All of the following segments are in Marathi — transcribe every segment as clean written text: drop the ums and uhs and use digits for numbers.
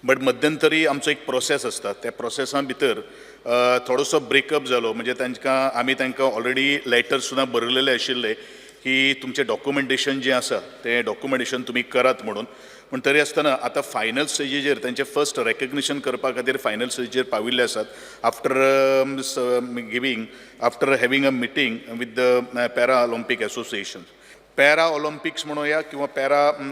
बट मध्यंतरी आमचो एक प्रोसेस आसता त्या प्रोसेसा भितर थोडोसो ब्रेकअप जालो म्हणजे आमी तांकां ऑलरेडी लेटर सुद्दां बरयलेले आशिल्ले की तुमचें डॉक्युमेंटेशन जें आसा तें डॉक्युमेंटेशन तुमी करात म्हणून पूण तरी आसतना आतां फायनल स्टेजीचेर तेंचें फर्स्ट रेकग्निशन करपा खातीर फायनल स्टेजीचेर पाविल्ले आसात after having a meeting with the para Olympic association. Para Olympics म्हणूया किंवा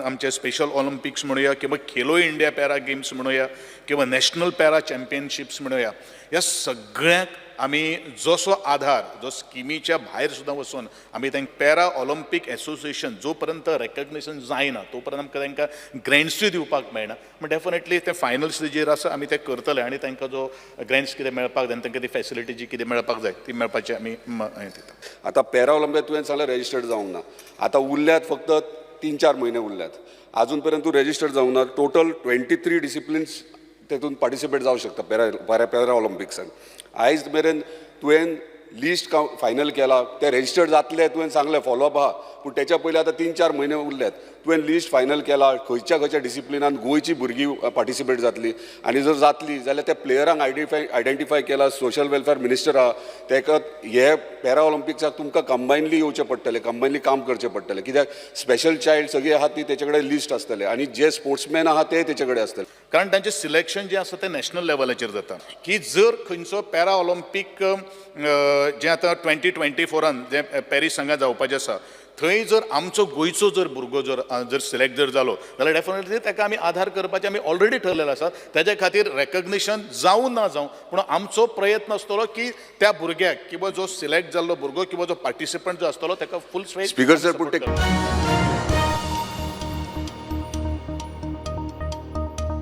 आमचे स्पेशल ऑलिंपिक्स म्हणूया किंवा खेलो इंडिया पॅरा गेम्स म्हणूया किंवा नॅशनल पॅरा चॅम्पियनशिप्स म्हणूया, ह्या सगळ्यांक आमी जसो आधार जो स्किमीच्या भायर सुद्दां वचून आमी तांकां पॅरा ऑलिंपीक एसोसिएशन जो पर्यंत रेकग्निशन जायना तो पर्यंत आमकां तांकां ग्रँट्सूय दिवपाक मेळना. पूण डेफिनेटली ते फायनल स्टेजीर आसा आमी ते करतले आनी तांकां जो ग्रँट्स कितें मेळपाक जाय तांकां ती फॅसिलिटी जी कितें मेळपाक जाय ती मेळपाची आमी हें दिता. आता पॅरा ऑलिंपिक तुवें सांगलें रजिस्टर्ड जावंक ना. आता उरल्यात फक्त 3-4 म्हयने उरल्यात. अजून पर्यंत तूं रजिस्टर्ड जावंक ना. टोटल 23 डिसिप्लिन्स तेतून पार्टिसिपेट जावं शकता पॅरा ऑलिंपिक्सान. आयज मेरेन तुवें लिस्ट फायनल केला ते रजिस्टर्ड जातले तुवें सांगलें फॉलोअप आहा पूण तेच्या पयलीं आतां 3-4 म्हयने उरल्यात. तुवें लिस्ट फायनल केला खंयच्या डिसिप्लिनान गोंयची भुरगीं पार्टिसिपेट जातली आनी जर जातली जाल्यार त्या प्लेयरांक आयडेंटिफाय केला. सोशल वेलफेअर मिनिस्टर आहा तेका हे पॅरा ऑलिंपिक्साक तुमकां कंबायनली येवचें पडटलें, कंबायनली काम करचें पडटलें कित्याक स्पेशल चायल्ड सगळीं आहात ती तेचे कडेन लिस्ट आसतलें आनी जे स्पोर्ट्समॅन आहा ते तेचे कडेन आसतले. कारण तांचें सिलेक्शन जें आसा तें नॅशनल लेवलाचेर जाता की जर खंयचो पॅरा ऑलिंपीक जें आतां 2024 जें पॅरीस हांगा जावपाचें आसा थंय जर आमचो गोंयचो जर भुरगो जर सिलेक्ट जालो जाल्यार डेफिनेटली ताका आमी आधार करपाचें आमी ऑलरेडी ठरलेलें आसा. तेज्या खातीर रेकग्निशन जावं ना जावं पूण आमचो प्रयत्न आसतलो की त्या भुरग्याक किंवा जो सिलेक्ट जाल्लो भुरगो किंवा जो पार्टिसिपंट जो आसतलो ताका फूल स्पीकर सर